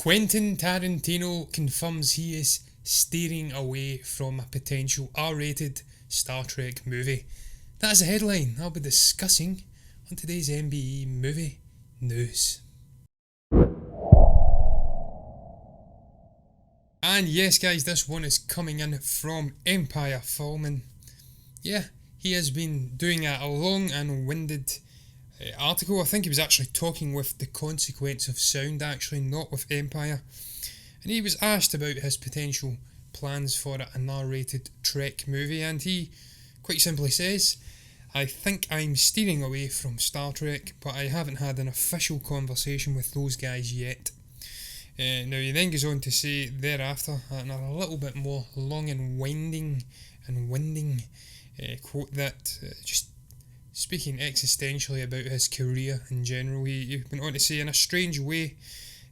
Quentin Tarantino confirms he is steering away from a potential R-rated Star Trek movie. That is a headline I'll be discussing on today's MBE Movie News. And yes guys, this one is coming in from Empire Film, and yeah, he has been doing a long and winded article. I think he was actually talking with The Consequence of Sound, actually, not with Empire. And he was asked about his potential plans for an R-rated Trek movie, and he quite simply says, "I think I'm steering away from Star Trek, but I haven't had an official conversation with those guys yet." Now he then goes on to say thereafter, and a little bit more long and winding quote that just speaking existentially about his career in general, he went on to say, "In a strange way,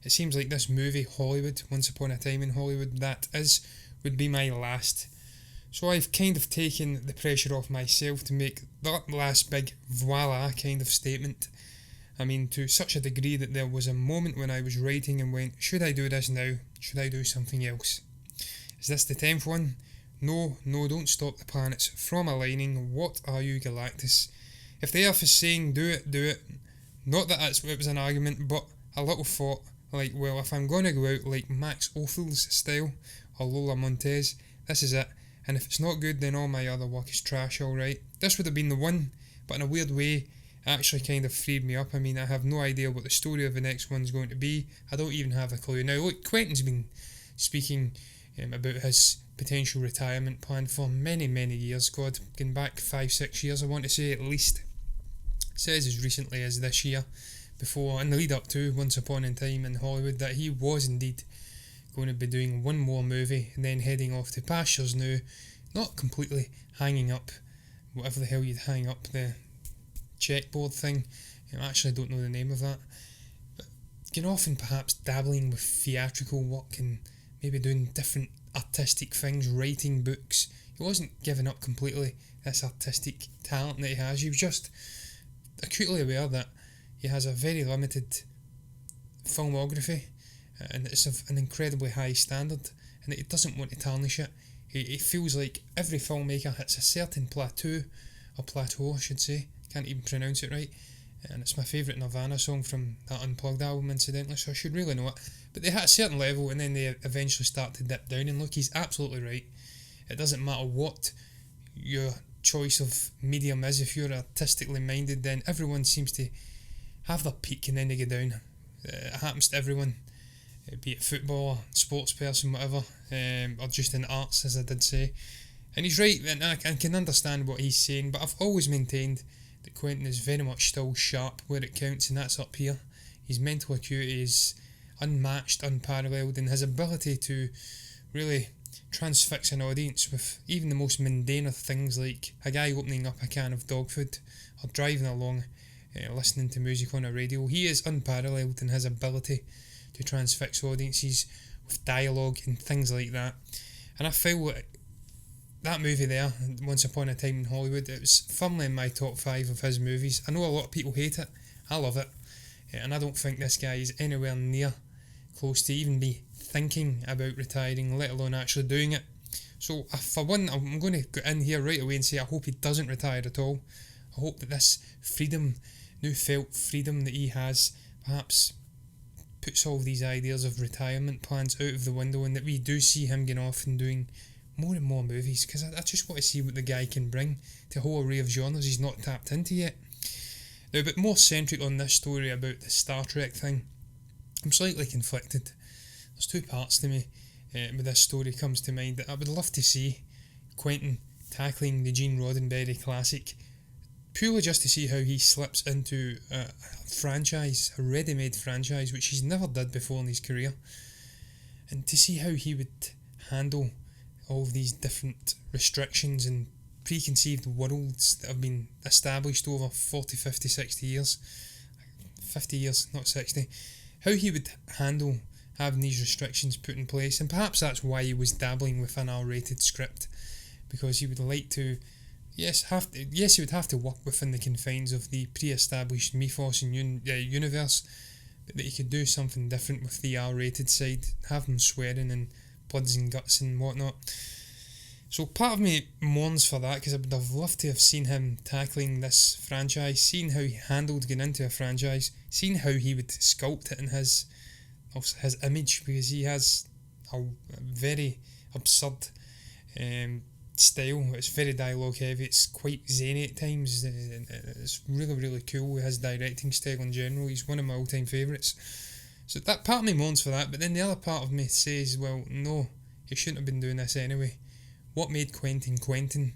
it seems like this movie, Hollywood, Once Upon a Time in Hollywood, would be my last. So I've kind of taken the pressure off myself to make that last big voila kind of statement. I mean, to such a degree that there was a moment when I was writing and went, should I do this now? Should I do something else? Is this the 10th one? No, don't stop the planets from aligning. What are you, Galactus? If the Earth is saying do it. Not that it was an argument, but a little thought, like, well, if I'm going to go out like Max Othel's style, or Lola Montez, this is it. And if it's not good, then all my other work is trash, alright. This would have been the one, but in a weird way, it actually kind of freed me up. I mean, I have no idea what the story of the next one's going to be. I don't even have a clue. Now, look, Quentin's been speaking about his potential retirement plan for many, many years. God, going back 5-6 years, I want to say at least. Says as recently as this year, before, in the lead up to Once Upon a Time in Hollywood, that he was indeed going to be doing one more movie and then heading off to pastures now, not completely hanging up whatever the hell you'd hang up, the checkboard thing. I actually don't know the name of that, but getting off and perhaps dabbling with theatrical work and maybe doing different artistic things, writing books. He wasn't giving up completely this artistic talent that he has. He was just acutely aware that he has a very limited filmography, and it's of an incredibly high standard, and that he doesn't want to tarnish it. He feels like every filmmaker hits a certain plateau I should say, can't even pronounce it right, and it's my favourite Nirvana song from that Unplugged album incidentally, so I should really know it, but they hit a certain level and then they eventually start to dip down, and look, he's absolutely right. It doesn't matter what your choice of medium is. If you're artistically minded, then everyone seems to have their peak and then they go down. It happens to everyone, be it footballer, sports person, whatever, or just in arts, as I did say. And he's right, and I can understand what he's saying, but I've always maintained that Quentin is very much still sharp where it counts, and that's up here. His mental acuity is unmatched, unparalleled, and his ability to really transfix an audience with even the most mundane of things, like a guy opening up a can of dog food or driving along listening to music on a radio. He is unparalleled in his ability to transfix audiences with dialogue and things like that, and I feel that movie there, Once Upon a Time in Hollywood, it was firmly in my top 5 of his movies. I know a lot of people hate it, I love it, and I don't think this guy is anywhere near close to even be thinking about retiring, let alone actually doing it. So for one, I'm going to go in here right away and say I hope he doesn't retire at all. I hope that this freedom, new felt freedom that he has, perhaps puts all these ideas of retirement plans out of the window, and that we do see him getting off and doing more and more movies, because I just want to see what the guy can bring to a whole array of genres he's not tapped into yet. Now, but more centric on this story about the Star Trek thing, I'm slightly conflicted. There's two parts to me with this story comes to mind. That I would love to see Quentin tackling the Gene Roddenberry classic, purely just to see how he slips into a franchise, a ready-made franchise, which he's never did before in his career, and to see how he would handle all of these different restrictions and preconceived worlds that have been established over 40, 50, 60 years. 50 years, not 60. How he would handle having these restrictions put in place, and perhaps that's why he was dabbling with an R-rated script, because he would like to, he would have to work within the confines of the pre-established mythos and universe, but that he could do something different with the R-rated side, have them swearing and bloods and guts and whatnot. So part of me mourns for that, because I would have loved to have seen him tackling this franchise, seen how he handled getting into a franchise, seen how he would sculpt it in his image, because he has a very absurd style. It's very dialogue heavy, it's quite zany at times, and it's really cool. His directing style in general, he's one of my all-time favourites. So that part of me mourns for that, but then the other part of me says, well, no, he shouldn't have been doing this anyway. What made Quentin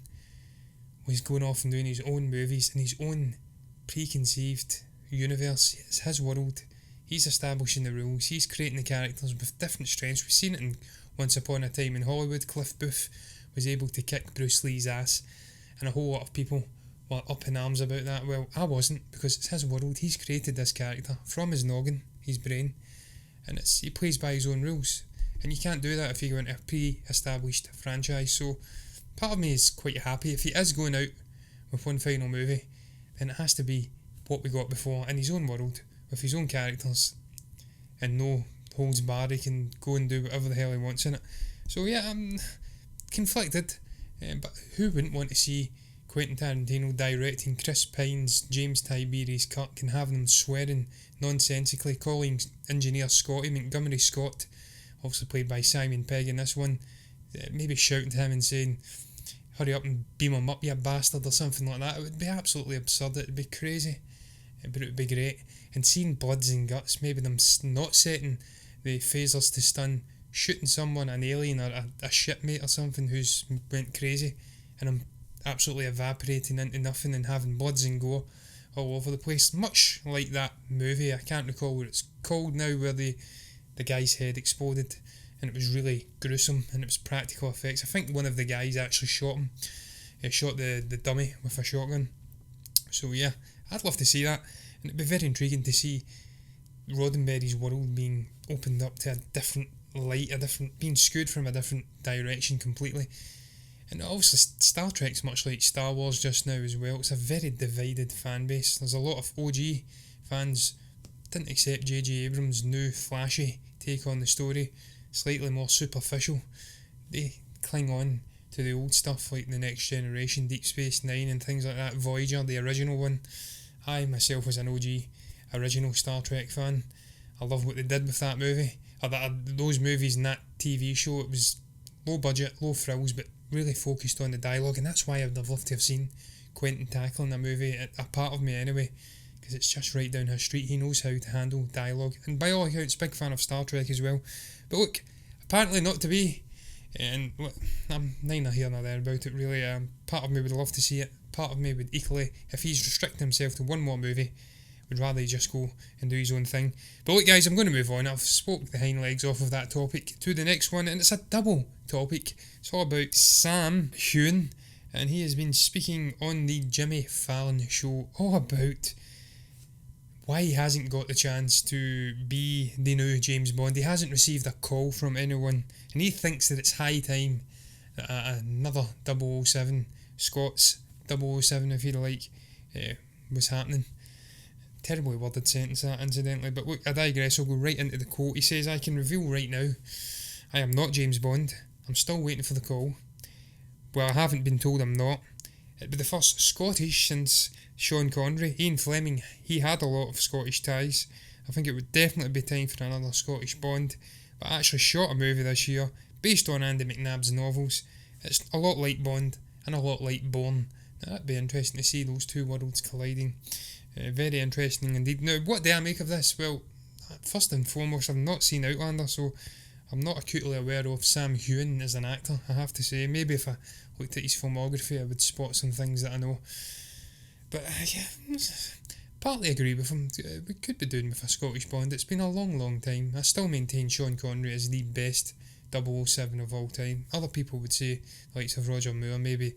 was going off and doing his own movies in his own preconceived universe. It's his world. He's establishing the rules. He's creating the characters with different strengths. We've seen it in Once Upon a Time in Hollywood. Cliff Booth was able to kick Bruce Lee's ass, and a whole lot of people were up in arms about that. Well, I wasn't, because it's his world. He's created this character from his noggin, his brain, and he plays by his own rules. And you can't do that if you go into a pre-established franchise. So part of me is quite happy. If he is going out with one final movie, then it has to be what we got before, in his own world, with his own characters, and no holds barred. He can go and do whatever the hell he wants in it. So yeah, I'm conflicted, but who wouldn't want to see Quentin Tarantino directing Chris Pine's James Tiberius Kirk and having him swearing nonsensically, calling engineer Scotty Montgomery Scott, obviously played by Simon Pegg in this one, maybe shouting to him and saying, hurry up and beam him up, you bastard, or something like that. It would be absolutely absurd. It would be crazy, but it would be great. And seeing bloods and guts, maybe them not setting the phasers to stun, shooting someone, an alien or a shipmate or something who's went crazy, and I'm absolutely evaporating into nothing and having bloods and gore all over the place, much like that movie, I can't recall what it's called now, where the guy's head exploded and it was really gruesome and it was practical effects. I think one of the guys actually shot him. He shot the dummy with a shotgun. So yeah, I'd love to see that, and it'd be very intriguing to see Roddenberry's world being opened up to a different light, being skewed from a different direction completely. And obviously Star Trek's much like Star Wars just now as well. It's a very divided fan base. There's a lot of OG fans didn't accept J.J. Abrams' new flashy take on the story, slightly more superficial. They cling on to the old stuff like The Next Generation, Deep Space Nine and things like that, Voyager, the original one. I myself was an OG original Star Trek fan. I love what they did with that movie, or those movies and that TV show. It was low budget, low frills, but really focused on the dialogue, and that's why I would have loved to have seen Quentin tackling a movie, a part of me anyway, because it's just right down his street. He knows how to handle dialogue, and by all accounts, big fan of Star Trek as well. But look, apparently not to be, and look, I'm neither here nor there about it really. Part of me would love to see it, part of me would equally, if he's restricting himself to one more movie, would rather he just go and do his own thing. But look guys, I'm going to move on. I've spoke the hind legs off of that topic to the next one, and it's a double topic. It's all about Sam Heughan, and he has been speaking on the Jimmy Fallon show all about why he hasn't got the chance to be the new James Bond. He hasn't received a call from anyone, and he thinks that it's high time that another 007, Scott's 007 if you like, was happening. Terribly worded sentence that, incidentally, but look, I digress. I'll go right into the quote. He says, I can reveal right now, I am not James Bond. I'm still waiting for the call. Well, I haven't been told I'm not. It'd be the first Scottish since Sean Connery. Ian Fleming, he had a lot of Scottish ties. I think it would definitely be time for another Scottish Bond. But I actually shot a movie this year based on Andy McNabb's novels. It's a lot like Bond and a lot like Bourne. Now, that'd be interesting to see those two worlds colliding. Very interesting indeed. Now, what do I make of this? Well, first and foremost, I've not seen Outlander, so I'm not acutely aware of Sam Heughan as an actor, I have to say. Maybe if I looked at his filmography, I would spot some things that I know. But yeah, partly agree with him. We could be doing with a Scottish Bond. It's been a long time. I still maintain Sean Connery is the best 007 of all time. Other people would say the likes of Roger Moore, maybe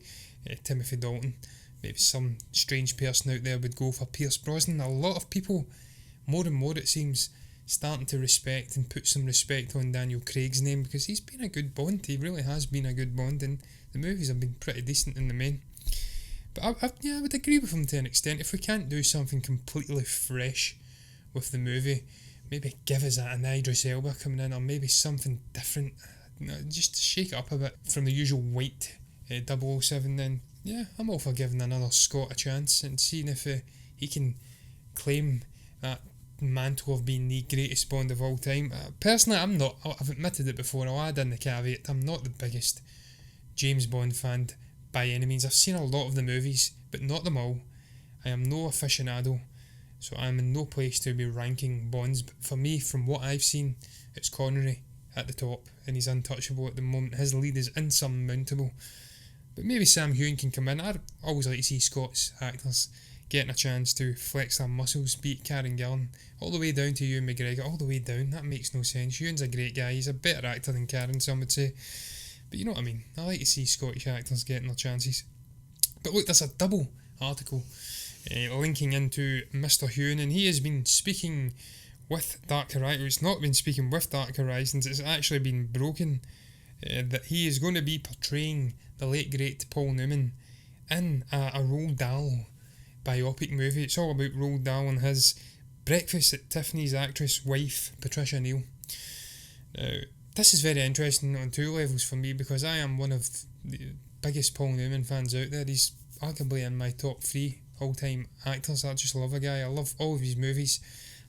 Timothy Dalton. Maybe some strange person out there would go for Pierce Brosnan. A lot of people, more and more it seems, starting to respect and put some respect on Daniel Craig's name, because he's been a good Bond. He really has been a good Bond, and the movies have been pretty decent in the main. But I would agree with him to an extent. If we can't do something completely fresh with the movie, maybe give us an Idris Elba coming in, or maybe something different, just to shake it up a bit from the usual white 007, then yeah, I'm all for giving another Scott a chance and seeing if he can claim that mantle of being the greatest Bond of all time. Personally, I'm not. I've admitted it before. I'll add in the caveat. I'm not the biggest James Bond fan by any means. I've seen a lot of the movies, but not them all. I am no aficionado, so I'm in no place to be ranking Bonds. But for me, from what I've seen, it's Connery at the top, and he's untouchable at the moment. His lead is insurmountable. But maybe Sam Heughan can come in. I'd always like to see Scots actors getting a chance to flex their muscles, be it Karen Gillan, all the way down to Ewan McGregor, all the way down. That makes no sense. Ewan's a great guy. He's a better actor than Karen, some would say. But you know what I mean. I like to see Scottish actors getting their chances. But look, there's a double article linking into Mr. Heughan, and he has been speaking with Dark Horizons. It's not been speaking with Dark Horizons, it's actually been broken that he is going to be portraying the late great Paul Newman in a Roald Dahl biopic movie. It's all about Roald Dahl and his Breakfast at Tiffany's actress wife Patricia Neal. Now, this is very interesting on two levels for me, because I am one of the biggest Paul Newman fans out there. He's arguably in my top 3 all-time actors. I just love a guy. I love all of his movies,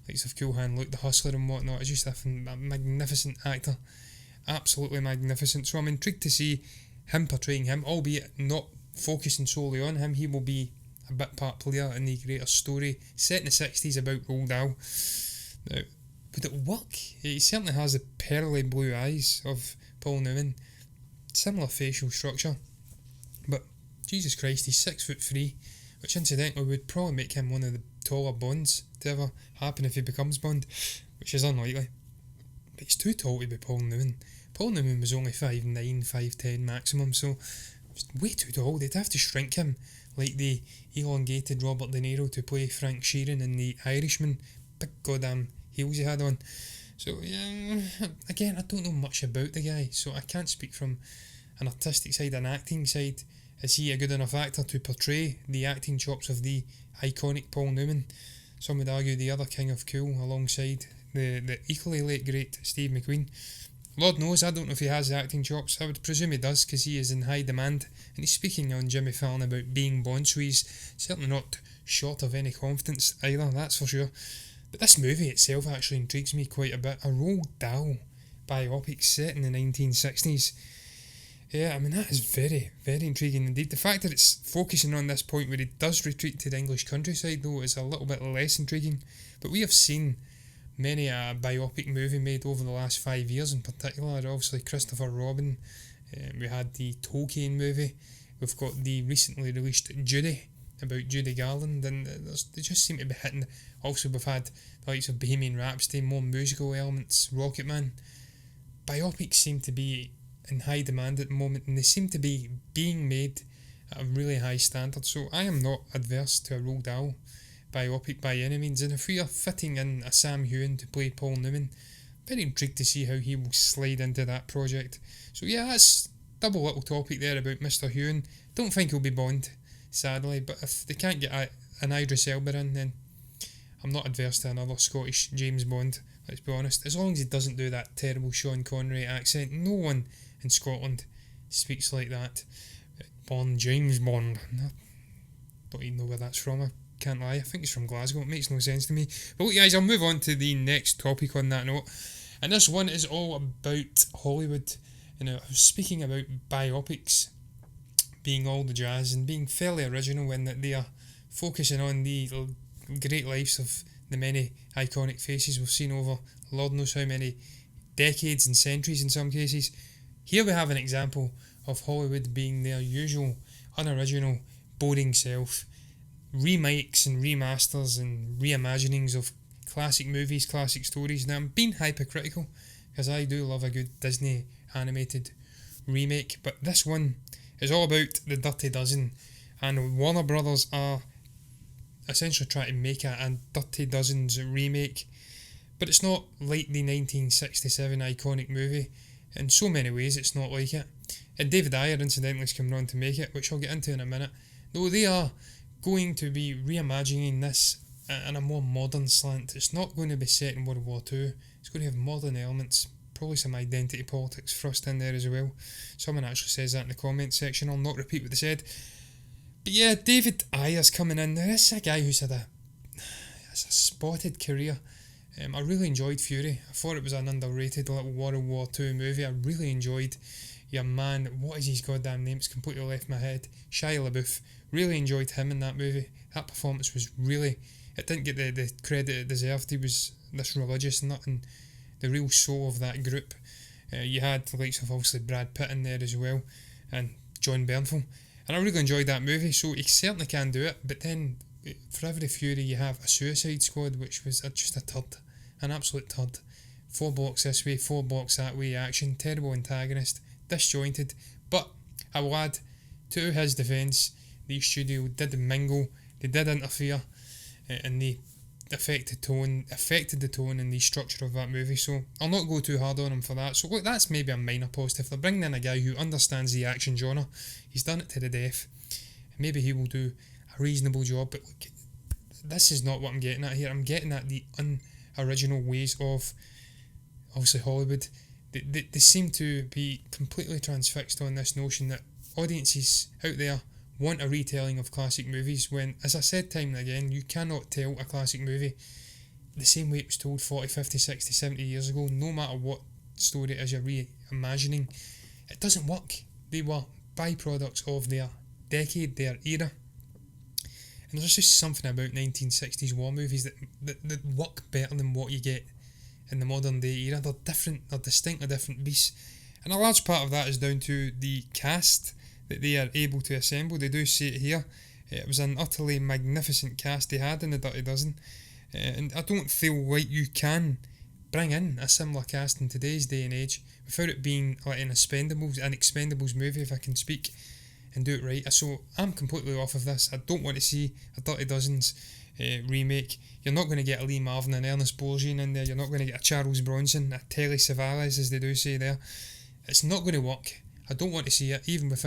like of Cool Hand Luke, The Hustler and whatnot. He's just a magnificent actor, absolutely magnificent. So I'm intrigued to see him portraying him, albeit not focusing solely on him. He will be a bit part player in the greater story set in the 60s about Roald Dahl. Now, would it work? He certainly has the pearly blue eyes of Paul Newman, similar facial structure, but Jesus Christ, he's 6'3", which incidentally would probably make him one of the taller Bonds to ever happen if he becomes Bond, which is unlikely. But he's too tall to be Paul Newman. Paul Newman was only 5'9", 5'10" maximum, so it's way too tall. They'd have to shrink him like they elongated Robert De Niro to play Frank Sheeran in The Irishman. Big goddamn heels he had on. So yeah, again, I don't know much about the guy, so I can't speak from an artistic side, an acting side. Is he a good enough actor to portray the acting chops of the iconic Paul Newman? Some would argue the other king of cool alongside the equally late great Steve McQueen. Lord knows, I don't know if he has the acting chops. I would presume he does, because he is in high demand, and he's speaking on Jimmy Fallon about being Bond, so he's certainly not short of any confidence either, that's for sure. But this movie itself actually intrigues me quite a bit. A Roald Dahl biopic set in the 1960s. Yeah, I mean, that is very, very intriguing indeed. The fact that it's focusing on this point where he does retreat to the English countryside, though, is a little bit less intriguing. But we have seen many a biopic movie made over the last 5 years in particular. Obviously Christopher Robin, we had the Tolkien movie, we've got the recently released Judy, about Judy Garland, and they just seem to be hitting. Also we've had the likes of Bohemian Rhapsody, more musical elements, Rocketman. Biopics seem to be in high demand at the moment, and they seem to be being made at a really high standard, so I am not adverse to a Roald Dahl biopic by any means, and if we are fitting in a Sam Heughan to play Paul Newman, very intrigued to see how he will slide into that project. So yeah, that's double little topic there about Mr. Heughan. Don't think he'll be Bond, sadly, but if they can't get an Idris Elba in, then I'm not adverse to another Scottish James Bond, let's be honest, as long as he doesn't do that terrible Sean Connery accent. No one in Scotland speaks like that. Born James Bond. I don't even know where that's from, I can't lie. I think it's from Glasgow. It makes no sense to me. But look, guys, I'll move on to the next topic on that note, and this one is all about Hollywood. You know, I was speaking about biopics being all the jazz and being fairly original in that they are focusing on the great lives of the many iconic faces we've seen over Lord knows how many decades and centuries in some cases. Here we have an example of Hollywood being their usual unoriginal, boring self, remakes and remasters and reimaginings of classic movies, classic stories. Now I'm being hypercritical because I do love a good Disney animated remake, but this one is all about the Dirty Dozen, and Warner Brothers are essentially trying to make a Dirty Dozen's remake, but it's not like the 1967 iconic movie. In so many ways it's not like it, and David Ayer incidentally is coming on to make it, which I'll get into in a minute. Though they are going to be reimagining this and a more modern slant. It's not going to be set in World War II. It's going to have modern elements, probably some identity politics thrust in there as well. Someone actually says that in the comments section. I'll not repeat what they said. But yeah, David Ayer's coming in. Now, this is a guy who's had a spotted career. I really enjoyed Fury. I thought it was an underrated little World War II movie. I really enjoyed your man, what is his goddamn name? It's completely left my head. Shia LaBeouf. Really enjoyed him in that movie. That performance was really... It didn't get the credit it deserved. He was this religious nut and the real soul of that group. You had the likes of obviously Brad Pitt in there as well, and John Bernthal. And I really enjoyed that movie, so he certainly can do it. But then, for every Fury, you have a Suicide Squad, which was just a turd. An absolute turd. 4 blocks this way, 4 blocks that way action. Terrible antagonist. Disjointed. But I will add, to his defence, the studio did mingle, they did interfere, and they affected the tone and the structure of that movie. So I'll not go too hard on him for that. So look, that's maybe a minor positive. They're bringing in a guy who understands the action genre. He's done it to the death. Maybe he will do a reasonable job. But look, this is not what I'm getting at here. I'm getting at the unoriginal ways of obviously Hollywood. They seem to be completely transfixed on this notion that audiences out there want a retelling of classic movies when, as I said time and again, you cannot tell a classic movie the same way it was told 40, 50, 60, 70 years ago, no matter what story it is you're reimagining. It doesn't work. They were byproducts of their decade, their era. And there's just something about 1960s war movies that work better than what you get in the modern day era. They're different, they're distinctly different beasts. And a large part of that is down to the cast that they are able to assemble. They do say it here. It was an utterly magnificent cast they had in the Dirty Dozen. And I don't feel like you can bring in a similar cast in today's day and age without it being like an Expendables movie, if I can speak, and do it right. So I'm completely off of this. I don't want to see a Dirty Dozens remake. You're not going to get a Lee Marvin and Ernest Borgnine in there. You're not going to get a Charles Bronson, a Telly Savalas, as they do say there. It's not going to work. I don't want to see it, even with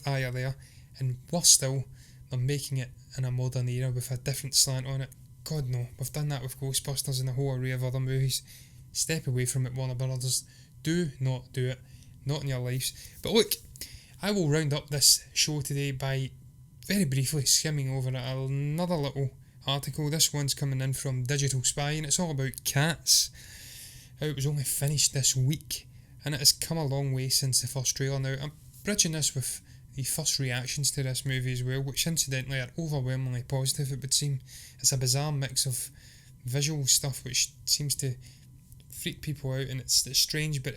Ayer there. And worse still, they're making it in a modern era with a different slant on it. God no, we've done that with Ghostbusters and a whole array of other movies. Step away from it, Warner Brothers. Do not do it. Not in your lives. But look, I will round up this show today by very briefly skimming over another little article. This one's coming in from Digital Spy, and it's all about Cats. How it was only finished this week, and it has come a long way since the first trailer. Now, I'm bridging this with the first reactions to this movie as well, which incidentally are overwhelmingly positive, it would seem. It's a bizarre mix of visual stuff which seems to freak people out, and it's strange, but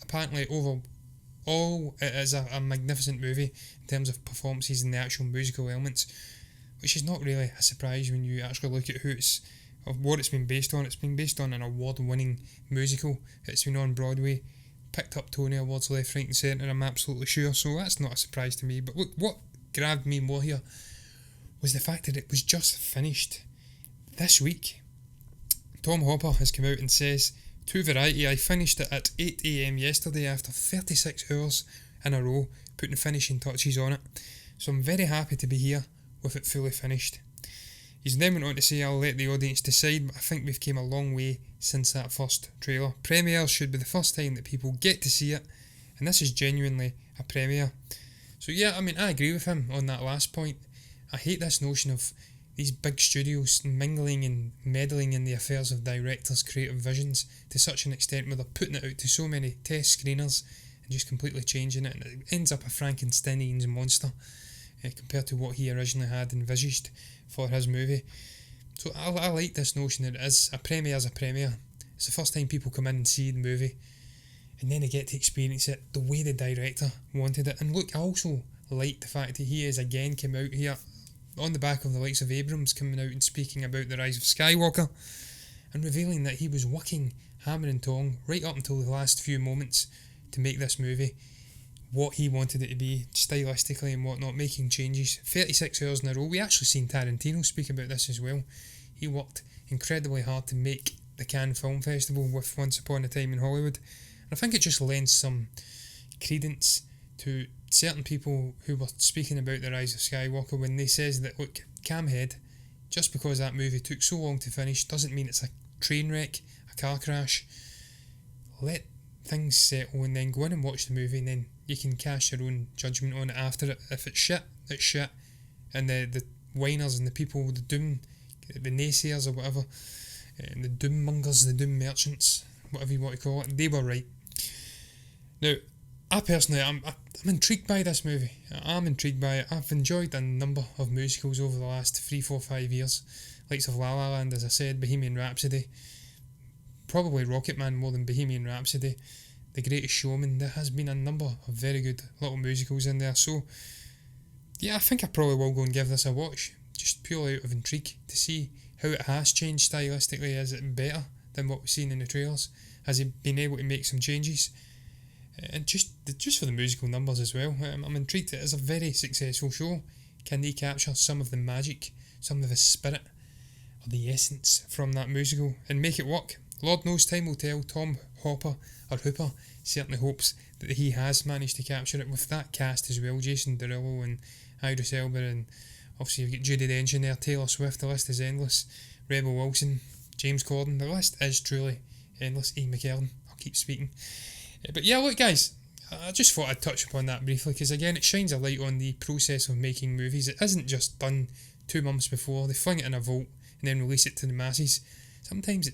apparently overall it is a magnificent movie in terms of performances and the actual musical elements, which is not really a surprise when you actually look at what it's been based on. It's been based on an award-winning musical. It's been on Broadway, picked up Tony Awards left, right and centre, I'm absolutely sure, so that's not a surprise to me. But look, what grabbed me more here was the fact that it was just finished this week. Tom Hopper has come out and says to Variety, I finished it at 8 AM yesterday after 36 hours in a row putting finishing touches on it, so I'm very happy to be here with it fully finished. He's then went on to say, I'll let the audience decide, but I think we've came a long way since that first trailer. Premieres should be the first time that people get to see it, and this is genuinely a premiere. So yeah, I mean, I agree with him on that last point. I hate this notion of these big studios mingling and meddling in the affairs of directors' creative visions to such an extent where they're putting it out to so many test screeners and just completely changing it, and it ends up a Frankenstein's monster compared to what he originally had envisaged for his movie. So I like this notion that it is a premiere as a premiere. It's the first time people come in and see the movie, and then they get to experience it the way the director wanted it. And look, I also like the fact that he has again come out here on the back of the likes of Abrams coming out and speaking about The Rise of Skywalker and revealing that he was working hammer and tong right up until the last few moments to make this movie what he wanted it to be stylistically and whatnot, making changes 36 hours in a row. We actually seen Tarantino speak about this as well. He worked incredibly hard to make the Cannes Film Festival with Once Upon a Time in Hollywood, and I think it just lends some credence to certain people who were speaking about The Rise of Skywalker when they says that, look, Camhead just because that movie took so long to finish doesn't mean it's a train wreck, a car crash. Let things settle and then go in and watch the movie, and then you can cast your own judgment on it after it. If it's shit, it's shit. And the whiners and the people, the doom, the naysayers or whatever, and the doom mongers, the doom merchants, whatever you want to call it, they were right. Now, I personally, I'm intrigued by this movie. I'm intrigued by it. I've enjoyed a number of musicals over the last 3, 4, 5 years. Likes of La La Land, as I said, Bohemian Rhapsody, probably Rocketman more than Bohemian Rhapsody, The Greatest Showman. There has been a number of very good little musicals in there. So, yeah, I think I probably will go and give this a watch, just purely out of intrigue to see how it has changed stylistically. Is it better than what we've seen in the trailers? Has he been able to make some changes? And just for the musical numbers as well. I'm intrigued. It is a very successful show. Can they capture some of the magic, some of the spirit, or the essence from that musical and make it work? Lord knows, time will tell. Tom Hooper certainly hopes that he has managed to capture it with that cast as well. Jason Derulo and Idris Elba, and obviously you've got Judi Dench in there, Taylor Swift. The list is endless. Rebel Wilson, James Corden. The list is truly endless. Ian McKellen. I'll keep speaking. But yeah, look guys, I just thought I'd touch upon that briefly, because again it shines a light on the process of making movies. It isn't just done 2 months before, they fling it in a vault and then release it to the masses. Sometimes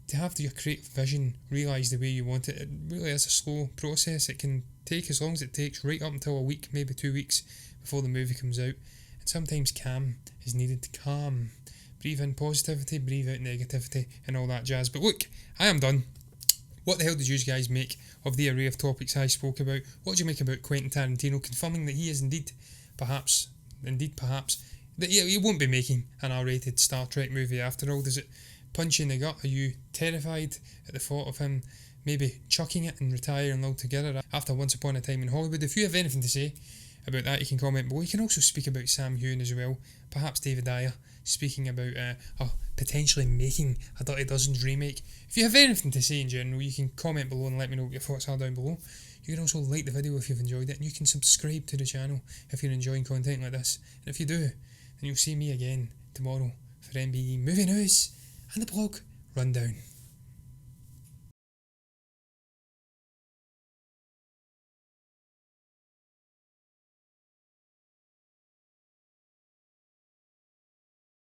to have your creative vision realised the way you want it, it really is a slow process. It can take as long as it takes, right up until a week, maybe 2 weeks before the movie comes out. And sometimes calm is needed to calm. Breathe in positivity, breathe out negativity and all that jazz. But look, I am done. What the hell did you guys make of the array of topics I spoke about? What do you make about Quentin Tarantino confirming that he is indeed perhaps, that he won't be making an R-rated Star Trek movie after all? Does it punch you in the gut? Are you terrified at the thought of him maybe chucking it and retiring altogether after Once Upon a Time in Hollywood? If you have anything to say about that, you can comment below. You can also speak about Sam Heughan as well, perhaps David Ayer speaking about potentially making a Dirty Dozens remake. If you have anything to say in general, you can comment below and let me know what your thoughts are down below. You can also like the video if you've enjoyed it, and you can subscribe to the channel if you're enjoying content like this. And if you do, then you'll see me again tomorrow for MBE Movie News and the blog rundown.